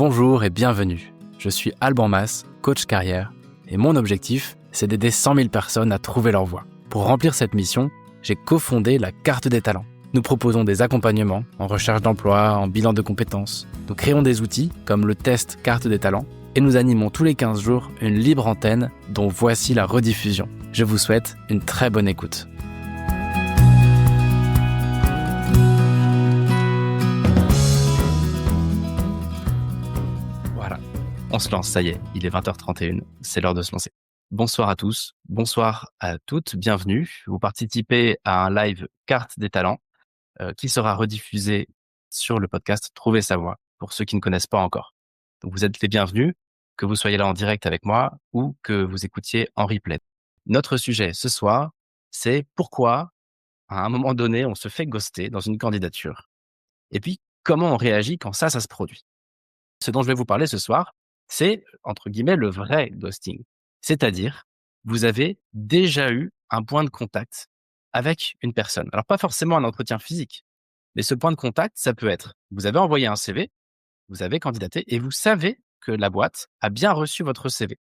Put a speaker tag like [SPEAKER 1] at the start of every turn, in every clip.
[SPEAKER 1] Bonjour et bienvenue. Je suis Alban Mas, coach carrière, et mon objectif, c'est d'aider 100 000 personnes à trouver leur voie. Pour remplir cette mission, j'ai cofondé la Carte des Talents. Nous proposons des accompagnements en recherche d'emploi, en bilan de compétences. Nous créons des outils comme le test Carte des Talents et nous animons tous les 15 jours une libre antenne dont voici la rediffusion. Je vous souhaite une très bonne écoute. Voilà, on se lance, ça y est, il est 20h31, c'est l'heure de se lancer. Bonsoir à tous, bonsoir à toutes, bienvenue. Vous participez à un live Carte des Talents qui sera rediffusé sur le podcast Trouver sa voie pour ceux qui ne connaissent pas encore. Donc vous êtes les bienvenus, que vous soyez là en direct avec moi ou que vous écoutiez en replay. Notre sujet ce soir, c'est pourquoi à un moment donné on se fait ghoster dans une candidature et puis comment on réagit quand ça se produit. Ce dont je vais vous parler ce soir, c'est entre guillemets le vrai ghosting. C'est-à-dire, vous avez déjà eu un point de contact avec une personne. Alors pas forcément un entretien physique, mais ce point de contact, ça peut être, vous avez envoyé un CV, vous avez candidaté et vous savez que la boîte a bien reçu votre CV.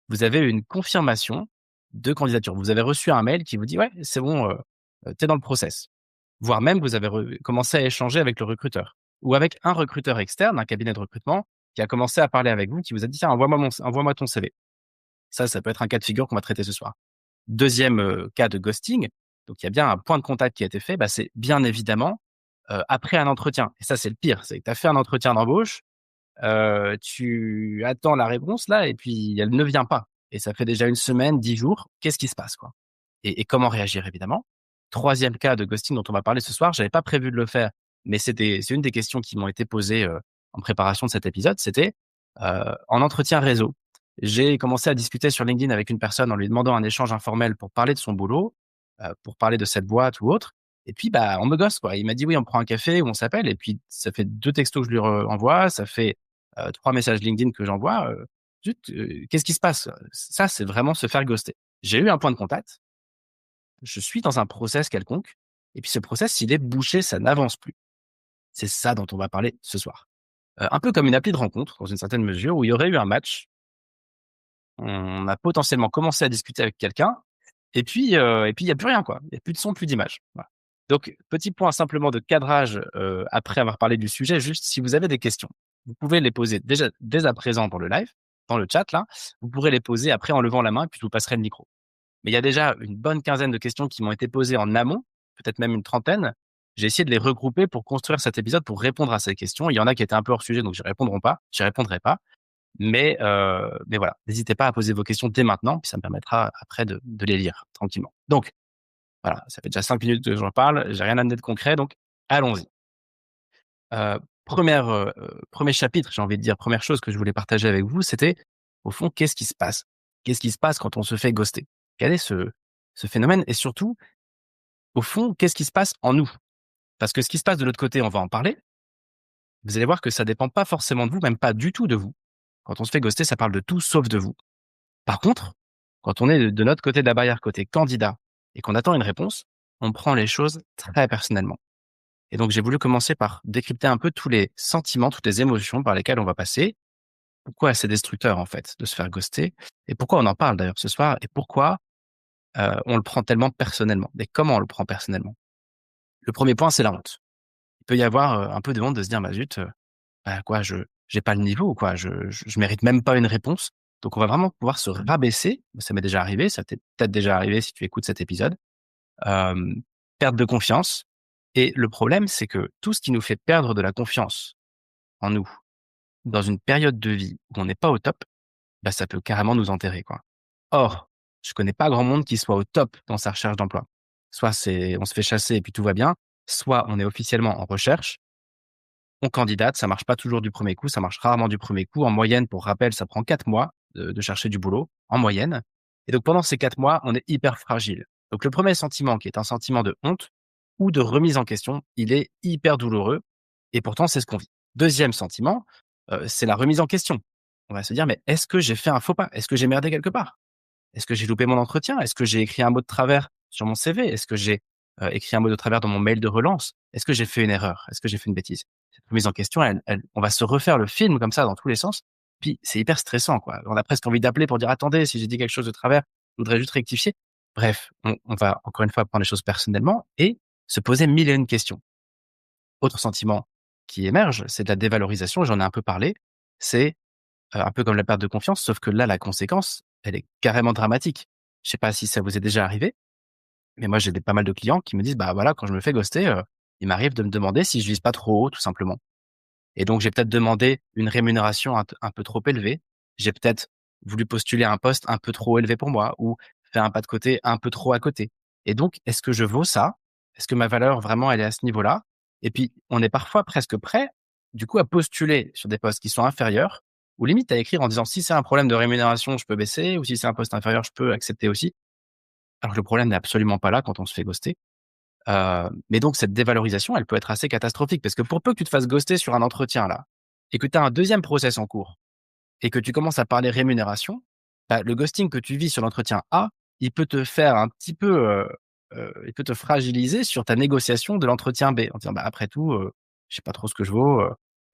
[SPEAKER 1] Vous avez une confirmation de candidature. Vous avez reçu un mail qui vous dit « Ouais, c'est bon, t'es dans le process ». Voire même, vous avez commencé à échanger avec le recruteur ou avec un recruteur externe, un cabinet de recrutement qui a commencé à parler avec vous, qui vous a dit « Tiens, envoie-moi ton CV ». Ça peut être un cas de figure qu'on va traiter ce soir. Deuxième cas de ghosting, donc il y a bien un point de contact qui a été fait, c'est bien évidemment après un entretien. Et ça, c'est le pire, c'est que tu as fait un entretien d'embauche, tu attends la réponse là et puis elle ne vient pas. Et ça fait déjà 1 semaine, 10 jours. Qu'est-ce qui se passe, quoi? Et comment réagir, évidemment? Troisième cas de ghosting dont on va parler ce soir, j'avais pas prévu de le faire, mais c'est une des questions qui m'ont été posées en préparation de cet épisode, c'était en entretien réseau. J'ai commencé à discuter sur LinkedIn avec une personne en lui demandant un échange informel pour parler de son boulot, pour parler de cette boîte ou autre. Et puis, on me ghoste, quoi. Il m'a dit: «Oui, on prend un café ou on s'appelle» et puis ça fait 2 textos que je lui envoie, ça fait 3 messages LinkedIn que j'envoie, zut, qu'est-ce qui se passe? Ça, c'est vraiment se faire ghoster. J'ai eu un point de contact, je suis dans un process quelconque et puis ce process, il est bouché, ça n'avance plus. C'est ça dont on va parler ce soir. Un peu comme une appli de rencontre dans une certaine mesure où il y aurait eu un match. On a potentiellement commencé à discuter avec quelqu'un et puis il y a plus rien, quoi. Il y a plus de son, plus d'image. Voilà. Donc petit point simplement de cadrage, après avoir parlé du sujet, juste si vous avez des questions, vous pouvez les poser déjà dès à présent dans le live, dans le chat là. Vous pourrez les poser après en levant la main et puis je vous passerai le micro. Mais il y a déjà une bonne quinzaine de questions qui m'ont été posées en amont, peut-être même une trentaine. J'ai essayé de les regrouper pour construire cet épisode, pour répondre à ces questions. Il y en a qui étaient un peu hors sujet, donc j'y répondrai pas. Mais voilà, n'hésitez pas à poser vos questions dès maintenant, puis ça me permettra après de les lire tranquillement. Donc voilà, ça fait déjà 5 minutes que j'en parle, j'ai rien amené de concret, donc allons-y. Premier chapitre, j'ai envie de dire, première chose que je voulais partager avec vous, c'était au fond, qu'est-ce qui se passe? Qu'est-ce qui se passe quand on se fait ghoster? Quel est ce phénomène? Et surtout, au fond, qu'est-ce qui se passe en nous? Parce que ce qui se passe de l'autre côté, on va en parler. Vous allez voir que ça dépend pas forcément de vous, même pas du tout de vous. Quand on se fait ghoster, ça parle de tout sauf de vous. Par contre, quand on est de notre côté de la barrière, côté candidat, et qu'on attend une réponse, on prend les choses très personnellement. Et donc, j'ai voulu commencer par décrypter un peu tous les sentiments, toutes les émotions par lesquelles on va passer. Pourquoi c'est destructeur, en fait, de se faire ghoster? Et pourquoi on en parle d'ailleurs ce soir? Et pourquoi on le prend tellement personnellement? Et comment on le prend personnellement? Le premier point, c'est la honte. Il peut y avoir un peu de honte de se dire, zut, quoi, je j'ai pas le niveau ou quoi, je mérite même pas une réponse. Donc on va vraiment pouvoir se rabaisser. Ça m'est déjà arrivé, ça t'est peut-être déjà arrivé si tu écoutes cet épisode. Perte de confiance. Et le problème, c'est que tout ce qui nous fait perdre de la confiance en nous, dans une période de vie où on n'est pas au top, ça peut carrément nous enterrer, quoi. Or, je connais pas grand monde qui soit au top dans sa recherche d'emploi. Soit on se fait chasser et puis tout va bien, soit on est officiellement en recherche, on candidate, ça marche pas toujours du premier coup, ça marche rarement du premier coup. En moyenne, pour rappel, ça prend 4 mois de chercher du boulot, en moyenne. Et donc pendant ces 4 mois, on est hyper fragile. Donc le premier sentiment, qui est un sentiment de honte ou de remise en question, il est hyper douloureux et pourtant c'est ce qu'on vit. Deuxième sentiment, c'est la remise en question. On va se dire: «Mais est-ce que j'ai fait un faux pas? Est-ce que j'ai merdé quelque part? Est-ce que j'ai loupé mon entretien? Est-ce que j'ai écrit un mot de travers sur mon CV? Est-ce que j'ai écrit un mot de travers dans mon mail de relance? Est-ce que j'ai fait une erreur? Est-ce que j'ai fait une bêtise? Cette remise en question, on va se refaire le film comme ça dans tous les sens. Puis c'est hyper stressant, quoi. On a presque envie d'appeler pour dire: «Attendez, si j'ai dit quelque chose de travers, je voudrais juste rectifier». Bref, on va encore une fois prendre les choses personnellement et se poser mille et une questions. Autre sentiment qui émerge, c'est de la dévalorisation, j'en ai un peu parlé. C'est, un peu comme la perte de confiance, sauf que là, la conséquence, elle est carrément dramatique. Je sais pas si ça vous est déjà arrivé, mais moi, j'ai pas mal de clients qui me disent: «Bah, voilà, quand je me fais ghoster, il m'arrive de me demander si je vise pas trop haut, tout simplement». Et donc j'ai peut-être demandé une rémunération un peu trop élevée. J'ai peut-être voulu postuler un poste un peu trop élevé pour moi ou faire un pas de côté un peu trop à côté. Et donc, est-ce que je vaux ça? Est-ce que ma valeur vraiment elle est à ce niveau-là? Et puis, on est parfois presque prêt, du coup, à postuler sur des postes qui sont inférieurs ou limite à écrire en disant: «Si c'est un problème de rémunération, je peux baisser ou si c'est un poste inférieur, je peux accepter aussi». Alors que le problème n'est absolument pas là quand on se fait ghoster. Mais donc cette dévalorisation, elle peut être assez catastrophique parce que pour peu que tu te fasses ghoster sur un entretien là et que tu as un deuxième process en cours et que tu commences à parler rémunération, bah, le ghosting que tu vis sur l'entretien A, il peut te faire un petit peu, il peut te fragiliser sur ta négociation de l'entretien B en disant: «Bah, après tout, je sais pas trop ce que je vaux,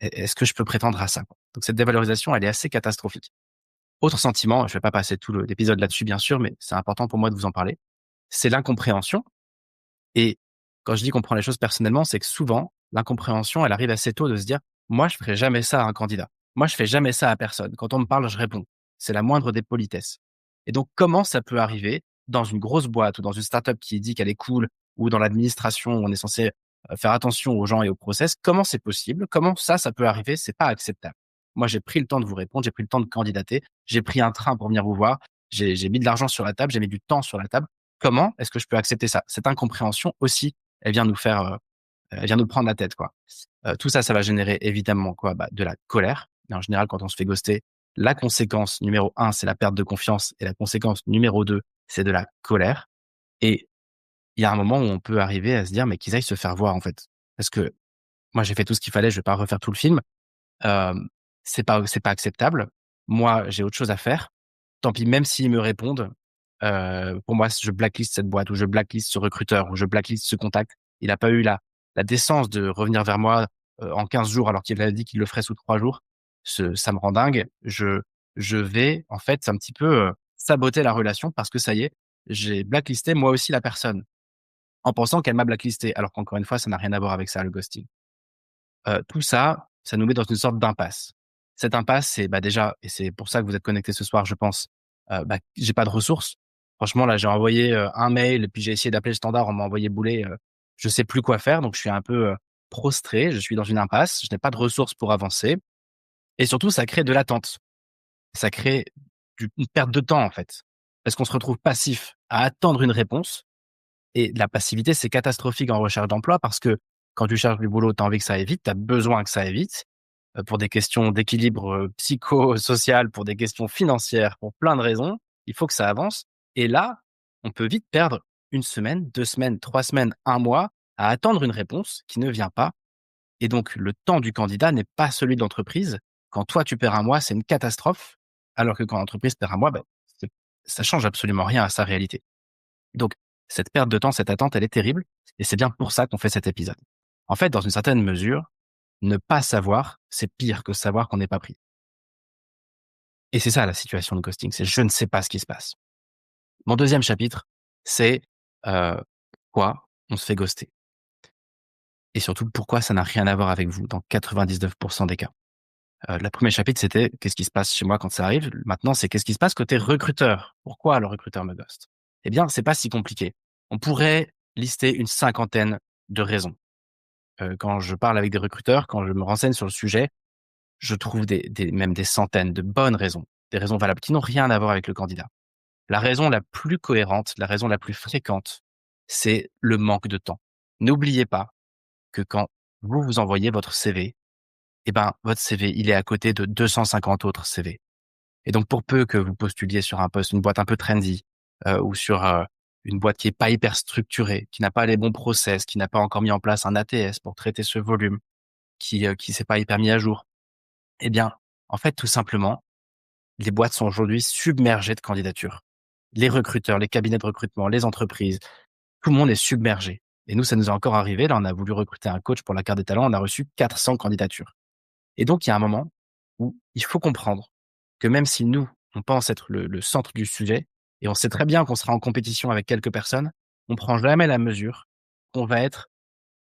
[SPEAKER 1] est-ce que je peux prétendre à ça, quoi?» Donc cette dévalorisation, elle est assez catastrophique. Autre sentiment, je vais pas passer tout l'épisode là-dessus bien sûr, mais c'est important pour moi de vous en parler, c'est l'incompréhension. Et quand je dis qu'on prend les choses personnellement, c'est que souvent, l'incompréhension, elle arrive assez tôt de se dire: «Moi, je ferai jamais ça à un candidat. Moi, je fais jamais ça à personne. Quand on me parle, je réponds. C'est la moindre des politesses». Et donc, comment ça peut arriver dans une grosse boîte ou dans une start-up qui dit qu'elle est cool ou dans l'administration où on est censé, faire attention aux gens et aux process? Comment c'est possible? Comment ça peut arriver? C'est pas acceptable. Moi, j'ai pris le temps de vous répondre, j'ai pris le temps de candidater, j'ai pris un train pour venir vous voir, j'ai mis de l'argent sur la table, j'ai mis du temps sur la table. Comment est-ce que je peux accepter ça? Cette incompréhension aussi, elle vient nous faire, elle vient nous prendre la tête, quoi. Tout ça, ça va générer évidemment quoi? Bah, de la colère et en général, quand on se fait ghoster, la conséquence numéro un, c'est la perte de confiance et la conséquence numéro 2, c'est de la colère et il y a un moment où on peut arriver à se dire: «Mais qu'ils aillent se faire voir, en fait». Parce que moi, j'ai fait tout ce qu'il fallait, je vais pas refaire tout le film. Hem, c'est pas acceptable. Moi, j'ai autre chose à faire. Tant pis, même s'ils me répondent, pour moi, je blacklist cette boîte ou je blacklist ce recruteur ou je blacklist ce contact. Il a pas eu la décence de revenir vers moi, en 15 jours alors qu'il avait dit qu'il le ferait sous 3 jours. Ça me rend dingue. Je vais, en fait, un petit peu, saboter la relation parce que ça y est, j'ai blacklisté moi aussi la personne, en pensant qu'elle m'a blacklisté alors qu'encore une fois, ça n'a rien à voir avec ça, le ghosting. Tout ça, ça nous met dans une sorte d'impasse. Cette impasse, c'est, bah, déjà et c'est pour ça que vous êtes connectés ce soir, je pense, bah, j'ai pas de ressources. Franchement, là, j'ai envoyé, un mail et puis j'ai essayé d'appeler le standard, on m'a envoyé bouler, je sais plus quoi faire, donc je suis un peu, prostré, je suis dans une impasse, je n'ai pas de ressources pour avancer et surtout ça crée de l'attente. Ça crée une perte de temps, en fait, parce qu'on se retrouve passif à attendre une réponse et la passivité, c'est catastrophique en recherche d'emploi parce que quand tu cherches du boulot, tu as envie que ça aille vite, tu as besoin que ça aille vite, pour des questions d'équilibre, psychosocial, pour des questions financières, pour plein de raisons. Il faut que ça avance et là, on peut vite perdre une semaine, 2 semaines, 3 semaines, un mois à attendre une réponse qui ne vient pas et donc le temps du candidat n'est pas celui de l'entreprise. Quand toi, tu perds un mois, c'est une catastrophe, alors que quand l'entreprise perd un mois, bah, c'est ça change absolument rien à sa réalité. Donc, cette perte de temps, cette attente, elle est terrible et c'est bien pour ça qu'on fait cet épisode. En fait, dans une certaine mesure, ne pas savoir, c'est pire que savoir qu'on n'est pas pris. Et c'est ça la situation de ghosting, c'est je ne sais pas ce qui se passe. Mon deuxième chapitre, c'est, heu, pourquoi on se fait ghoster et surtout pourquoi ça n'a rien à voir avec vous dans 99 des cas. Le 1er chapitre, c'était qu'est-ce qui se passe chez moi quand ça arrive? Maintenant, c'est qu'est-ce qui se passe côté recruteur? Pourquoi le recruteur me ghost? Eh bien, c'est pas si compliqué. On pourrait lister une cinquantaine de raisons. Quand je parle avec des recruteurs, quand je me renseigne sur le sujet, je trouve même des centaines de bonnes raisons, des raisons valables qui n'ont rien à voir avec le candidat. La raison la plus cohérente, la raison la plus fréquente, c'est le manque de temps. N'oubliez pas que quand vous envoyez votre CV, eh ben, votre CV, il est à côté de 250 autres CV. Et donc, pour peu que vous postuliez sur un poste, une boîte un peu trendy, ou sur, une boîte qui est pas hyper structurée, qui n'a pas les bons process, qui n'a pas encore mis en place un ATS pour traiter ce volume, qui s'est pas hyper mis à jour, eh bien, en fait, tout simplement, les boîtes sont aujourd'hui submergées de candidatures. Les recruteurs, les cabinets de recrutement, les entreprises, tout le monde est submergé. Et nous, ça nous est encore arrivé. Là, on a voulu recruter un coach pour la carte des talents. On a reçu 400 candidatures. Et donc, il y a un moment où il faut comprendre que même si nous, on pense être le centre du sujet et on sait très bien qu'on sera en compétition avec quelques personnes, on prend jamais la mesure qu'on va être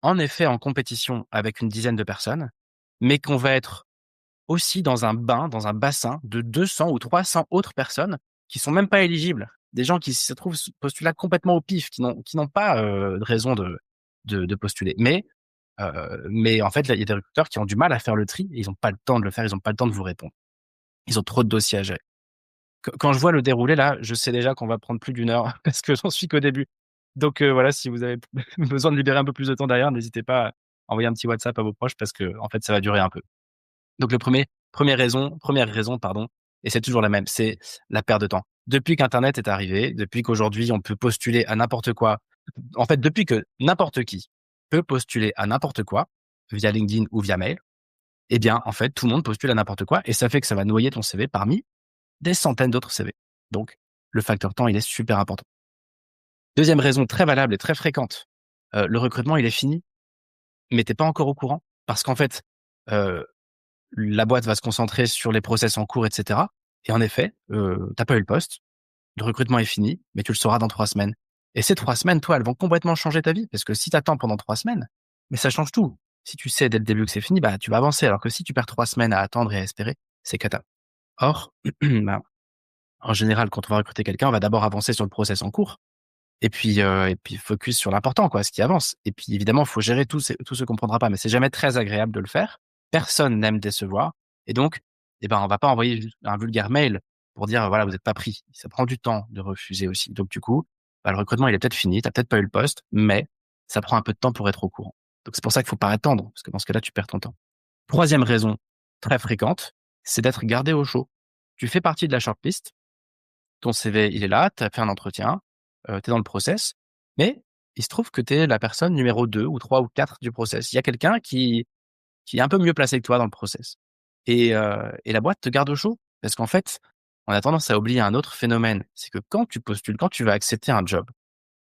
[SPEAKER 1] en effet en compétition avec une dizaine de personnes, mais qu'on va être aussi dans un bain, dans un bassin de 200 ou 300 autres personnes qui sont même pas éligibles. Des gens qui se trouvent postulés complètement au pif, qui n'ont pas de raison de postuler. Mais en fait, il y a des recruteurs qui ont du mal à faire le tri et ils n'ont pas le temps de le faire, ils n'ont pas le temps de vous répondre. Ils ont trop de dossiers à gérer. Quand je vois le déroulé là, je sais déjà qu'on va prendre plus d'une heure parce que j'en suis qu'au début. Donc voilà, si vous avez besoin de libérer un peu plus de temps derrière, n'hésitez pas à envoyer un petit WhatsApp à vos proches parce que en fait, ça va durer un peu. Donc première raison, pardon, et c'est toujours la même, c'est la perte de temps. Depuis qu'internet est arrivé, depuis qu'aujourd'hui on peut postuler à n'importe quoi, en fait, depuis que n'importe qui peut postuler à n'importe quoi, via LinkedIn ou via mail, eh bien, en fait, tout le monde postule à n'importe quoi et ça fait que ça va noyer ton CV parmi des centaines d'autres CV. Donc, le facteur temps, il est super important. Deuxième raison très valable et très fréquente, le recrutement, il est fini, mais t'es pas encore au courant parce qu'en fait, heu, la boîte va se concentrer sur les process en cours, et cetera. Et en effet, tu pas eu le poste, le recrutement est fini, mais tu le sauras dans 3 semaines. Et ces 3 semaines, toi, elles vont complètement changer ta vie parce que si tu attends pendant 3 semaines, mais ça change tout. Si tu sais dès le début que c'est fini, bah, tu vas avancer. Alors que si tu perds 3 semaines à attendre et à espérer, c'est cata. Or, bah, en général, quand on va recruter quelqu'un, on va d'abord avancer sur le process en cours et puis focus sur l'important quoi, ce qui avance. Et puis évidemment, il faut gérer tout ce qu'on prendra pas, mais c'est jamais très agréable de le faire. Personne n'aime décevoir et donc, on va pas envoyer juste un vulgaire mail pour dire: «Voilà, vous êtes pas pris». Ça prend du temps de refuser aussi. Donc du coup, bah, le recrutement, il est peut-être fini, tu as peut-être pas eu le poste, mais ça prend un peu de temps pour être au courant. Donc c'est pour ça qu'il faut pas attendre, parce que dans ce cas-là, tu perds ton temps. Troisième raison très fréquente, c'est d'être gardé au chaud. Tu fais partie de la shortlist, ton CV, il est là, tu as fait un entretien, tu es dans le process, mais il se trouve que tu es la personne numéro 2 ou 3 ou 4 du process. Il y a quelqu'un qui est un peu mieux placé que toi dans le process et la boîte te garde au chaud parce qu'en fait, on a tendance à oublier un autre phénomène, c'est que quand tu postules, quand tu vas accepter un job,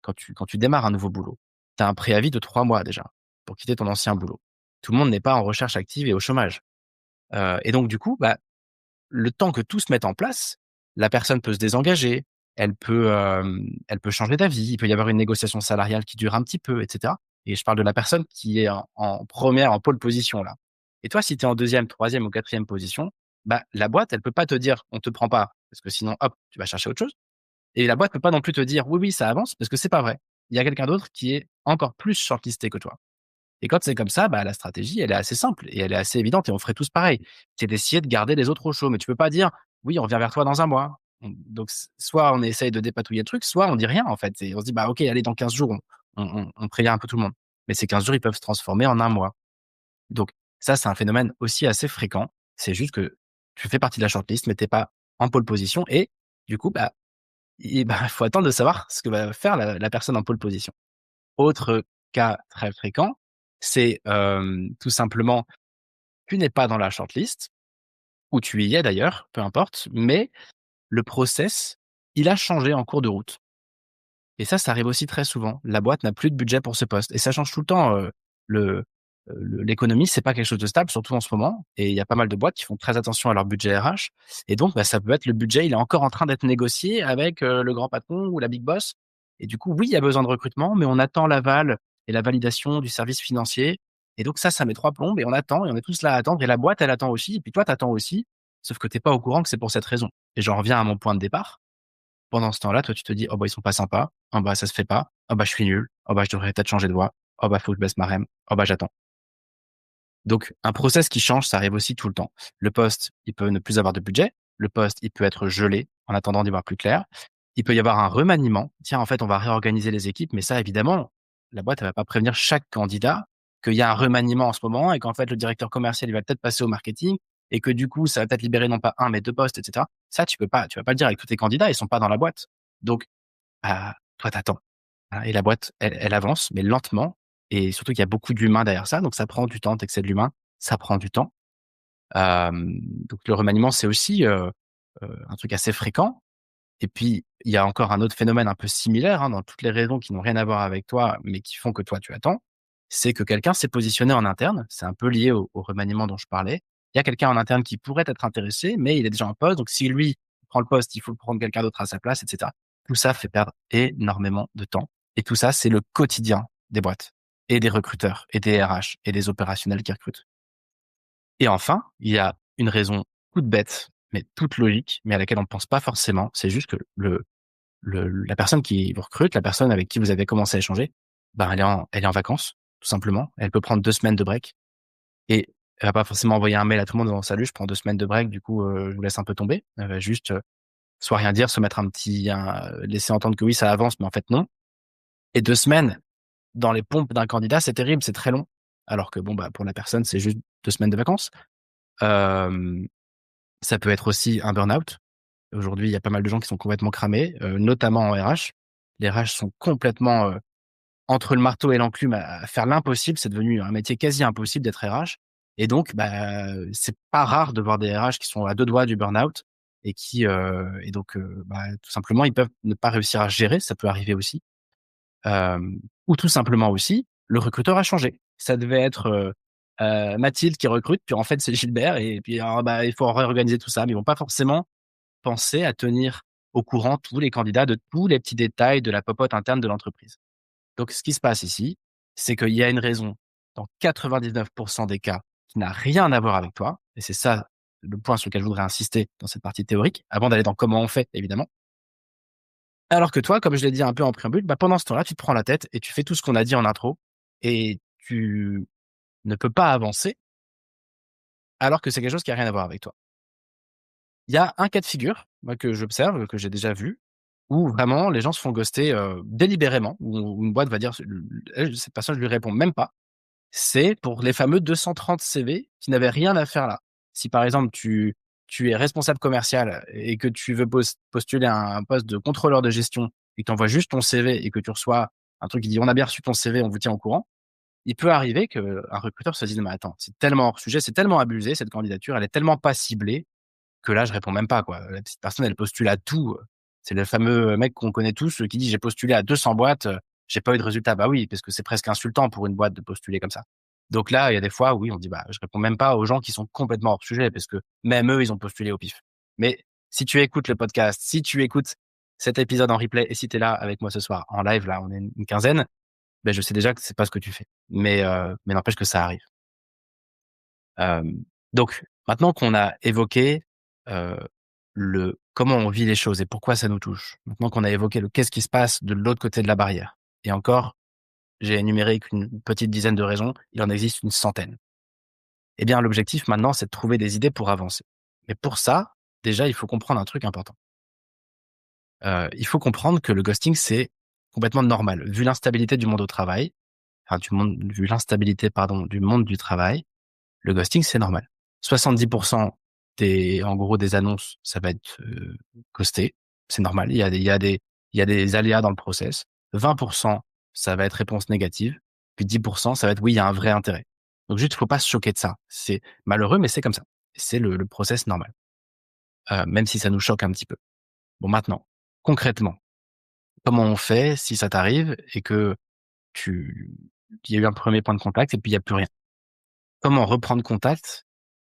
[SPEAKER 1] quand tu démarres un nouveau boulot, tu as un préavis de 3 mois déjà pour quitter ton ancien boulot. Tout le monde n'est pas en recherche active et au chômage, et donc du coup, bah, le temps que tout se mette en place, la personne peut se désengager, elle peut changer d'avis, il peut y avoir une négociation salariale qui dure un petit peu, et cetera. Et je parle de la personne qui est en 1re, en pole position là. Et toi, si tu es en deuxième, troisième ou quatrième position, bah, la boîte, elle peut pas te dire: «On te prend pas», parce que sinon, hop, tu vas chercher autre chose. Et la boîte peut pas non plus te dire: «Oui, oui, ça avance», parce que c'est pas vrai. Il y a quelqu'un d'autre qui est encore plus shortlisté que toi. Et quand c'est comme ça, bah, la stratégie, elle est assez simple et elle est assez évidente et on ferait tous pareil. C'est d'essayer de garder les autres au chaud. Mais tu peux pas dire: «Oui, on revient vers toi dans un mois». Donc soit on essaye de dépatouiller le truc, soit on dit rien, en fait et on se dit: «Bah, OK, allez, dans 15 jours, on prévient un peu tout le monde». Mais ces 15 jours, ils peuvent se transformer en un mois. Donc ça, c'est un phénomène aussi assez fréquent. C'est juste que tu fais partie de la shortlist, mais tu es pas en pole position et du coup, il faut attendre de savoir ce que va faire la personne en pole position. Autre cas très fréquent, c'est, tout simplement, tu n'es pas dans la shortlist ou tu y es d'ailleurs, peu importe, mais le process, il a changé en cours de route et ça arrive aussi très souvent. La boîte n'a plus de budget pour ce poste et ça change tout le temps, l'économie, c'est pas quelque chose de stable, surtout en ce moment et il y a pas mal de boîtes qui font très attention à leur budget RH et donc ça peut être le budget, il est encore en train d'être négocié avec, le grand patron ou la big boss et du coup, oui, il y a besoin de recrutement, mais on attend l'aval et la validation du service financier et donc ça met 3 plombes et on attend et on est tous là à attendre et la boîte, elle attend aussi et puis toi, tu attends aussi, sauf que tu es pas au courant que c'est pour cette raison et j'en reviens à mon point de départ. Pendant ce temps-là, toi, tu te dis: «Oh bah, ils sont pas sympas. Oh bah, ça se fait pas. Oh bah, je suis nul. Oh bah, je devrais peut-être changer de voie. Oh bah, faut que je baisse ma rème. Oh bah, j'attends». Donc un process qui change, ça arrive aussi tout le temps. Le poste, il peut ne plus avoir de budget. Le poste, il peut être gelé en attendant d'y voir plus clair. Il peut y avoir un remaniement. Tiens, en fait, on va réorganiser les équipes, mais ça, évidemment, la boîte, elle va pas prévenir chaque candidat qu'il y a un remaniement en ce moment et qu'en fait, le directeur commercial, il va peut-être passer au marketing et que du coup, ça va peut-être libérer non pas un, mais 2 postes, et cetera. Ça, tu vas pas le dire avec tous tes candidats, ils sont pas dans la boîte. Donc, toi, t'attends. Hein, et la boîte, elle avance, mais lentement et surtout qu'il y a beaucoup d'humains derrière ça, donc ça prend du temps. Tu que c'est de l'humain, ça prend du temps. Donc le remaniement, c'est aussi, un truc assez fréquent Et puis, il y a encore un autre phénomène un peu similaire, hein, dans toutes les raisons qui n'ont rien à voir avec toi, mais qui font que toi, tu attends. C'est que quelqu'un s'est positionné en interne. C'est un peu lié au remaniement dont je parlais. Il y a quelqu'un en interne qui pourrait être intéressé, mais il est déjà en poste. Donc, si lui prend le poste, il faut prendre quelqu'un d'autre à sa place, etc. Tout ça fait perdre énormément de temps. Et tout ça, c'est le quotidien des boîtes et des recruteurs et des RH et des opérationnels qui recrutent. Et enfin, il y a une raison toute bête, mais toute logique, mais à laquelle on ne pense pas forcément. C'est juste que la personne qui vous recrute, la personne avec qui vous avez commencé à échanger, ben, elle est en vacances, tout simplement. Elle peut prendre 2 semaines de break et elle va pas forcément envoyer un mail à tout le monde en disant: «Salut, je prends 2 semaines de break, du coup, je vous laisse un peu tomber». Elle va juste, soit rien dire, soit mettre laisser entendre que oui, ça avance, mais en fait non. Et 2 semaines dans les pompes d'un candidat, c'est terrible, c'est très long. Alors que bon, bah, pour la personne, c'est juste 2 semaines de vacances. Hem, Ça peut être aussi un burn-out. Aujourd'hui, il y a pas mal de gens qui sont complètement cramés, notamment en RH. Les RH sont complètement, entre le marteau et l'enclume à faire l'impossible. C'est devenu un métier quasi impossible d'être RH et donc bah, c'est pas rare de voir des RH qui sont à 2 doigts du burn-out et bah, tout simplement, ils peuvent ne pas réussir à gérer, ça peut arriver aussi. Ou tout simplement aussi, le recruteur a changé. Ça devait être, Mathilde qui recrute, puis en fait, c'est Gilbert et puis alors, bah, il faut réorganiser tout ça, mais ils vont pas forcément penser à tenir au courant tous les candidats de tous les petits détails de la popote interne de l'entreprise. Donc ce qui se passe ici, c'est qu'il y a une raison dans 99 des cas qui n'a rien à voir avec toi et c'est ça le point sur lequel je voudrais insister dans cette partie théorique, avant d'aller dans comment on fait évidemment. Alors que toi, comme je l'ai dit un peu en préambule, bah, pendant ce temps-là, tu te prends la tête et tu fais tout ce qu'on a dit en intro et tu ne peux pas avancer alors que c'est quelque chose qui a rien à voir avec toi. Il y a un cas de figure, moi, que j'observe, que j'ai déjà vu, où vraiment les gens se font ghoster, délibérément, où une boîte va dire: «Elle, cette personne, je lui réponds même pas». C'est pour les fameux 230 CV qui n'avaient rien à faire là. Si par exemple tu es responsable commercial et que tu veux postuler à un poste de contrôleur de gestion et que tu envoies juste ton CV et que tu reçois un truc qui dit: «On a bien reçu ton CV, on vous tient au courant», il peut arriver qu'un recruteur se dise: «Mais attends, c'est tellement hors sujet, c'est tellement abusé cette candidature, elle est tellement pas ciblée que là, je réponds même pas, quoi. La petite personne, elle postule à tout, c'est le fameux mec qu'on connaît tous, qui dit: «J'ai postulé à 200 boîtes, j'ai pas eu de résultat». Bah oui, parce que c'est presque insultant pour une boîte de postuler comme ça. Donc là, il y a des fois, oui, on dit: «Bah, je réponds même pas aux gens qui sont complètement hors sujet», parce que même eux, ils ont postulé au pif. Mais si tu écoutes le podcast, si tu écoutes cet épisode en replay et si tu es là avec moi ce soir en live, là, on est une quinzaine, beh, je sais déjà que c'est pas ce que tu fais. Mais n'empêche que ça arrive. Hem, donc maintenant qu'on a évoqué, heu, le comment on vit les choses et pourquoi ça nous touche, maintenant qu'on a évoqué le qu'est-ce qui se passe de l'autre côté de la barrière et encore, j'ai énuméré qu'une petite dizaine de raisons, il en existe une centaine. Eh bien, l'objectif maintenant, c'est de trouver des idées pour avancer. Mais pour ça, déjà, il faut comprendre un truc important. Il faut comprendre que le ghosting, c'est complètement normal. Vu l'instabilité du monde au travail, enfin du monde vu l'instabilité, pardon, du monde du travail, le ghosting, c'est normal. 70 en gros, des annonces, ça va être, ghosté. C'est normal. Il y a des aléas dans le process. 20 ça va être réponse négative. Puis 10 ça va être: «Oui, il y a un vrai intérêt». Donc juste, il faut pas se choquer de ça. C'est malheureux, mais c'est comme ça. C'est le process normal, même si ça nous choque un petit peu. Bon maintenant, concrètement, comment on fait si ça t'arrive et que tu il y a eu un premier point de contact et puis il y a plus rien? Comment reprendre contact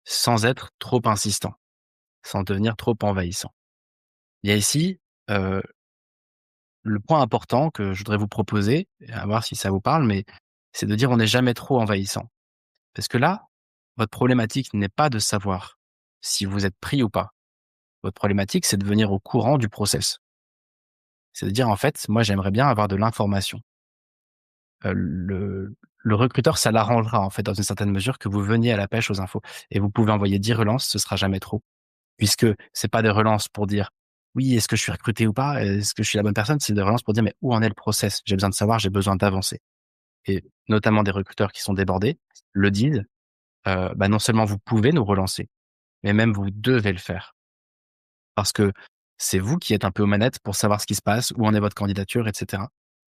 [SPEAKER 1] sans être trop insistant? Sans devenir trop envahissant. Il y a ici, heu, le point important que je voudrais vous proposer, et à voir si ça vous parle, mais c'est de dire: «On n'est jamais trop envahissant». Parce que là, votre problématique n'est pas de savoir si vous êtes pris ou pas. Votre problématique, c'est de venir au courant du process. C'est de dire: «En fait, moi, j'aimerais bien avoir de l'information». Le recruteur, ça l'arrangera, en fait, dans une certaine mesure, que vous veniez à la pêche aux infos et vous pouvez envoyer 10 relances, ce sera jamais trop. Puisque c'est pas des relances pour dire: «Oui, est-ce que je suis recruté ou pas? Est-ce que je suis la bonne personne?» C'est des relances pour dire: «Mais où en est le process? J'ai besoin de savoir, j'ai besoin d'avancer» et notamment des recruteurs qui sont débordés le disent, bah, non seulement vous pouvez nous relancer, mais même vous devez le faire. Parce que c'est vous qui êtes un peu aux manettes pour savoir ce qui se passe, où en est votre candidature et cetera.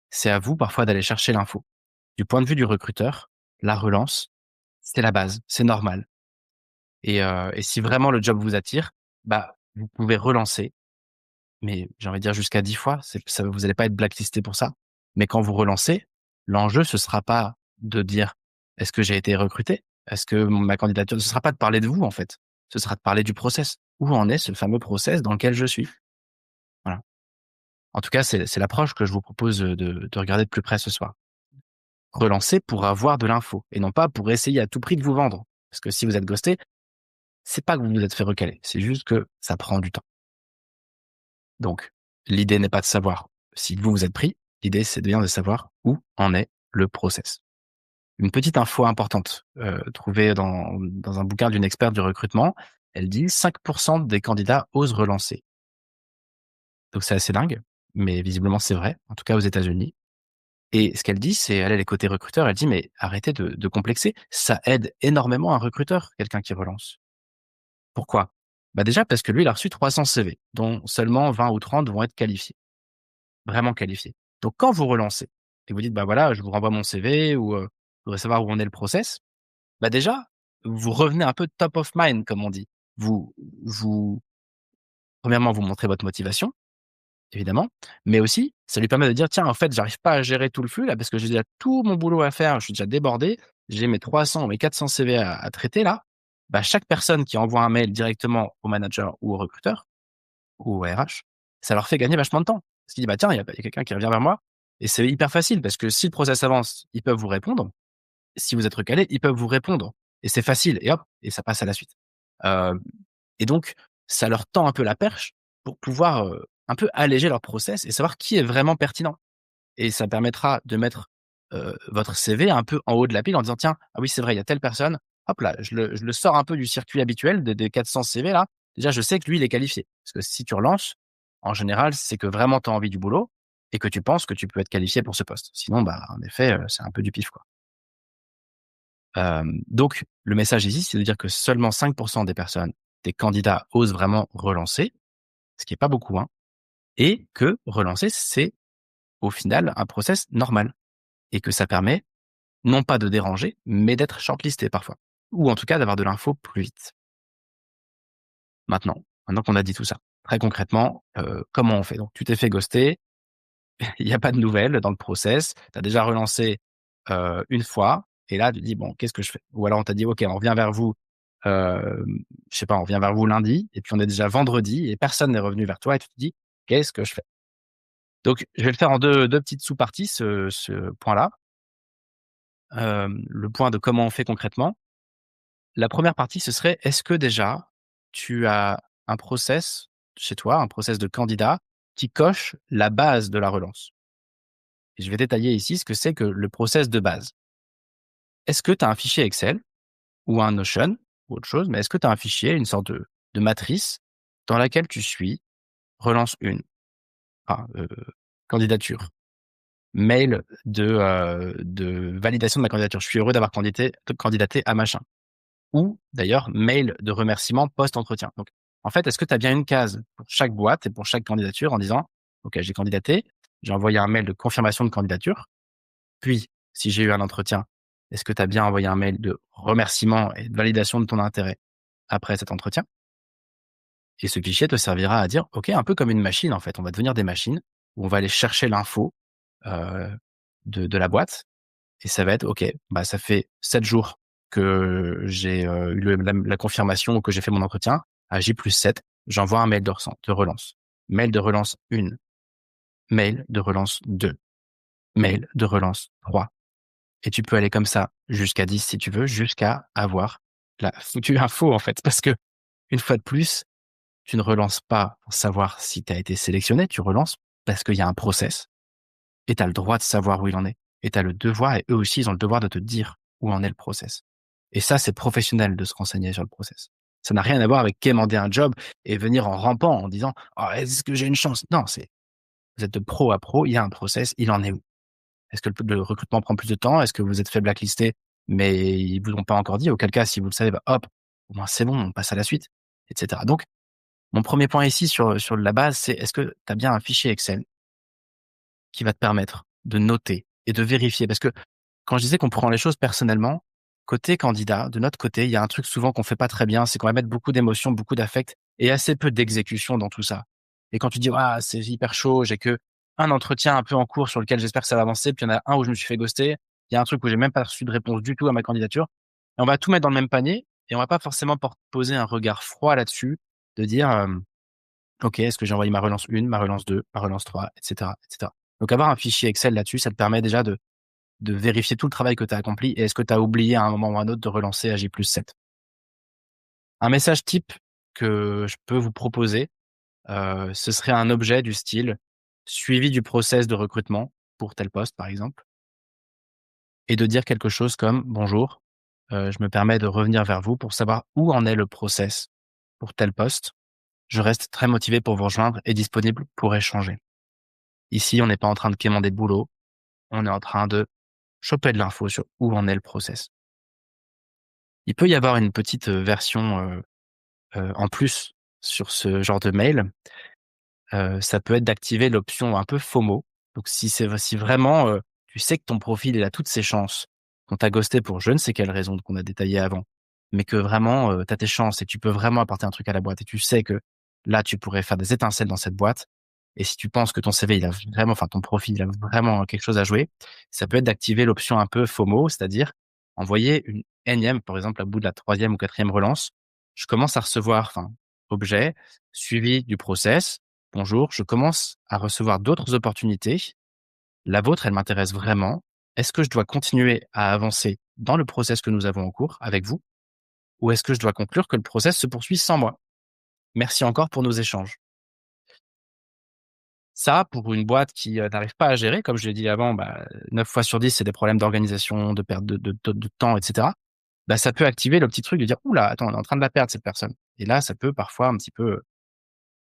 [SPEAKER 1] C'est à vous parfois d'aller chercher l'info. Du point de vue du recruteur, la relance, c'est la base, c'est normal et si vraiment le job vous attire, bah, vous pouvez relancer. mais j'ai envie de dire jusqu'à 10 fois, ça, vous n'allez pas être blacklisté pour ça. Mais quand vous relancez, l'enjeu, ce sera pas de dire: «Est-ce que j'ai été recruté? Est-ce que ma candidature», ce sera pas de parler de vous, en fait. Ce sera de parler du process. Où en est ce fameux process dans lequel je suis? Voilà. En tout cas, c'est l'approche que je vous propose, de regarder de plus près ce soir. Relancer pour avoir de l'info et non pas pour essayer à tout prix de vous vendre. Parce que si vous êtes ghosté, c'est pas que vous vous êtes fait recaler, c'est juste que ça prend du temps. Donc, l'idée n'est pas de savoir si vous, vous êtes pris, l'idée, c'est bien de savoir où en est le process. Une petite info importante, trouvée dans un bouquin d'une experte du recrutement, elle dit: 5 des candidats osent relancer. Donc c'est assez dingue, mais visiblement c'est vrai, en tout cas aux États-Unis. Et ce qu'elle dit, c'est elle est côté recruteur, elle dit: «Mais arrêtez de complexer, ça aide énormément un recruteur, quelqu'un qui relance». Pourquoi? Bah, déjà parce que lui, il a reçu 300 CV, dont seulement 20 ou 30 vont être qualifiés, vraiment qualifiés. Donc quand vous relancez et vous dites: «Bah, voilà, je vous renvoie mon CV» ou «Je voudrais savoir où en est le process», bah, déjà, vous revenez un peu top of mind comme on dit. Vous vous premièrement, vous montrez votre motivation, évidemment, mais aussi, ça lui permet de dire: «Tiens, en fait, j'arrive pas à gérer tout le flux là, parce que j'ai déjà tout mon boulot à faire, je suis déjà débordé, j'ai mes 300, mes 400 CV à traiter là». Bah, chaque personne qui envoie un mail directement au manager ou au recruteur ou au RH, ça leur fait gagner vachement de temps. Parce qu'il dit: «Bah, tiens, il y a quelqu'un qui revient vers moi» et c'est hyper facile parce que si le process avance, ils peuvent vous répondre. Si vous êtes recalé, ils peuvent vous répondre et c'est facile et hop et ça passe à la suite. Hem et donc ça leur tend un peu la perche pour pouvoir, un peu alléger leur process et savoir qui est vraiment pertinent et ça permettra de mettre, votre CV un peu en haut de la pile en disant: «Tiens, ah oui, c'est vrai, il y a telle personne, hop là, je le sors un peu du circuit habituel des 400 CV là. Déjà, je sais que lui, il est qualifié». Parce que si tu relances, en général, c'est que vraiment tu as envie du boulot et que tu penses que tu peux être qualifié pour ce poste. Sinon, bah, en effet, c'est un peu du pif, quoi. Donc le message ici, c'est de dire que seulement 5 des personnes, des candidats osent vraiment relancer, ce qui est pas beaucoup, hein, et que relancer, c'est au final un process normal et que ça permet non pas de déranger, mais d'être shortlisté parfois ou en tout cas d'avoir de l'info plus vite. Maintenant qu'on a dit tout ça, très concrètement, comment on fait? Donc tu t'es fait ghoster, il y a pas de nouvelles dans le process, tu as déjà relancé, une fois et là tu te dis: «Bon, qu'est-ce que je fais?» Ou alors on t'a dit: «OK, on revient vers vous, je sais pas, on revient vers vous lundi» et puis on est déjà vendredi et personne n'est revenu vers toi et tu te dis: «Qu'est-ce que je fais?» Donc je vais le faire en deux petites sous-parties ce point-là. Le point de comment on fait concrètement. La première partie, ce serait: est-ce que déjà tu as un process chez toi, un process de candidat qui coche la base de la relance? Et je vais détailler ici ce que c'est que le process de base. Est-ce que tu as un fichier Excel ou un Notion ou autre chose, mais est-ce que tu as un fichier, une sorte de matrice dans laquelle tu suis relance 1, ah, candidature, mail de validation de ma candidature. Je suis heureux d'avoir candidaté à machin ou d'ailleurs mail de remerciement post-entretien. Donc en fait, est-ce que tu as bien une case pour chaque boîte et pour chaque candidature en disant: «OK, j'ai candidaté, j'ai envoyé un mail de confirmation de candidature». Puis, si j'ai eu un entretien, est-ce que tu as bien envoyé un mail de remerciement et de validation de ton intérêt après cet entretien? Et ce fichier te servira à dire: «OK», un peu comme une machine en fait, on va devenir des machines où on va aller chercher l'info, heu, de la boîte et ça va être: «OK, bah, ça fait 7 jours que j'ai, eu la confirmation ou que j'ai fait mon entretien. À J+7, j'envoie un mail de relance. Mail de relance 1, mail de relance 2, mail de relance 3». Et tu peux aller comme ça jusqu'à 10 si tu veux, jusqu'à avoir la foutue info en fait. Parce que une fois de plus, tu ne relances pas pour savoir si tu as été sélectionné, tu relances parce qu'il y a un process et tu as le droit de savoir où il en est. Et tu as le devoir et eux aussi, ils ont le devoir de te dire où en est le process. Et ça, c'est professionnel de se renseigner sur le process. Ça n'a rien à voir avec quémander un job et venir en rampant en disant: «Oh, est-ce que j'ai une chance?» Non, c'est vous êtes de pro à pro, il y a un process, il en est où? Est-ce que le recrutement prend plus de temps? Est-ce que vous êtes fait blacklister, mais ils vous l'ont pas encore dit? Auquel cas, si vous le savez, bah, hop, au moins c'est bon, on passe à la suite, et cetera. Donc, mon premier point ici sur la base, c'est est-ce que tu as bien un fichier Excel qui va te permettre de noter et de vérifier? Parce que quand je disais qu'on prend les choses personnellement, côté candidat, de notre côté, il y a un truc souvent qu'on fait pas très bien, c'est qu'on va mettre beaucoup d'émotions, beaucoup d'affect et assez peu d'exécution dans tout ça. Et quand tu dis: «Ah, c'est hyper chaud, j'ai que un entretien un peu en cours sur lequel j'espère que ça va avancer, puis il y en a un où je me suis fait ghoster, il y a un truc où j'ai même pas reçu de réponse du tout à ma candidature». Et on va tout mettre dans le même panier et on va pas forcément poser un regard froid là-dessus, de dire, OK, est-ce que j'ai envoyé ma relance 1, ma relance 2, ma relance 3, et cetera, et cetera. Donc avoir un fichier Excel là-dessus, ça te permet déjà de vérifier tout le travail que tu as accompli et est-ce que tu as oublié à un moment ou à un autre de relancer à J+7. Un message type que je peux vous proposer, ce serait un objet du style: «Suivi du process de recrutement» pour tel poste, par exemple, et de dire quelque chose comme: «Bonjour, je me permets de revenir vers vous pour savoir où en est le process pour tel poste. Je reste très motivé pour vous rejoindre et disponible pour échanger. Ici, on n'est pas en train de quémander de boulot, on est en train de choper de l'info sur où en est le process». Il peut y avoir une petite, version, en plus sur ce genre de mail. Ça peut être d'activer l'option un peu FOMO. Donc si vraiment, tu sais que ton profil, il a toutes ses chances, qu'on t'a ghosté pour je ne sais quelle raison qu'on a détaillée avant, mais que vraiment, tu as tes chances et tu peux vraiment apporter un truc à la boîte et tu sais que là, tu pourrais faire des étincelles dans cette boîte, et si tu penses que ton CV, il a vraiment enfin ton profil, il a vraiment quelque chose à jouer, ça peut être d'activer l'option un peu FOMO, c'est-à-dire envoyer une énième, par exemple, à bout de la troisième ou quatrième relance: «Je commence à recevoir» enfin, objet, suivi du process: «Bonjour, je commence à recevoir d'autres opportunités. La vôtre, elle m'intéresse vraiment. Est-ce que je dois continuer à avancer dans le process que nous avons en cours avec vous? Ou est-ce que je dois conclure que le process se poursuit sans moi? Merci encore pour nos échanges». Ça, pour une boîte qui, n'arrive pas à gérer, comme je l'ai dit avant, 9 fois sur 10, c'est des problèmes d'organisation, de perte de temps, et cetera. Ça peut activer le petit truc de dire: «Ouh là, attends, on est en train de la perdre cette personne», et là, ça peut parfois un petit peu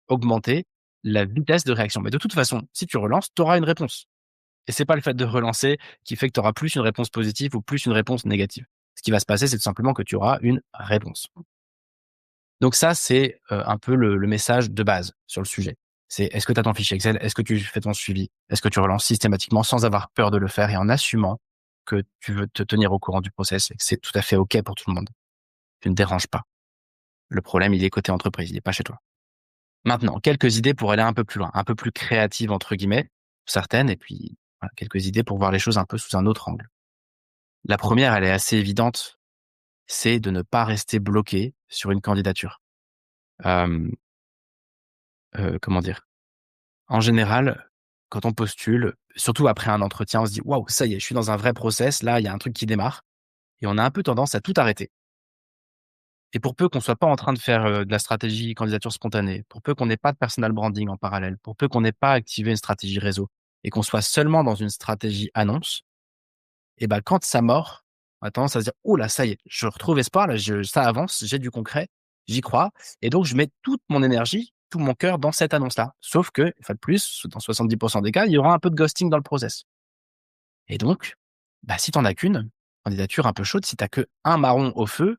[SPEAKER 1] augmenter la vitesse de réaction. Mais de toute façon, si tu relances, tu auras une réponse. Et c'est pas le fait de relancer qui fait que tu auras plus une réponse positive ou plus une réponse négative. Ce qui va se passer, c'est tout simplement que tu auras une réponse. Donc ça, c'est, un peu le message de base sur le sujet. C'est: est-ce que tu as ton fichier Excel? Est-ce que tu fais ton suivi? Est-ce que tu relances systématiquement sans avoir peur de le faire et en assumant que tu veux te tenir au courant du process et que c'est tout à fait OK pour tout le monde? Tu ne déranges pas. Le problème, il est côté entreprise, il est pas chez toi. Maintenant, quelques idées pour aller un peu plus loin, un peu plus «créatives» entre guillemets, certaines, et puis voilà, quelques idées pour voir les choses un peu sous un autre angle. La première, elle est assez évidente, c'est de ne pas rester bloqué sur une candidature. Hem, comment dire? En général, quand on postule, surtout après un entretien, on se dit: «Waouh, ça y est, je suis dans un vrai process, là, il y a un truc qui démarre», et on a un peu tendance à tout arrêter. Et pour peu qu'on soit pas en train de faire, de la stratégie candidature spontanée, pour peu qu'on n'ait pas de personal branding en parallèle, pour peu qu'on n'ait pas activé une stratégie réseau et qu'on soit seulement dans une stratégie annonce, et quand ça mord, on a tendance à se dire: «Ouh là, ça y est, je retrouve espoir, là, ça avance, j'ai du concret, j'y crois, et donc je mets toute mon énergie, tout mon cœur dans cette annonce-là». Sauf que, une fois de plus, dans 70 des cas, il y aura un peu de ghosting dans le process, et donc, si tu en as qu'une candidature un peu chaude, si tu as qu'1 marron au feu,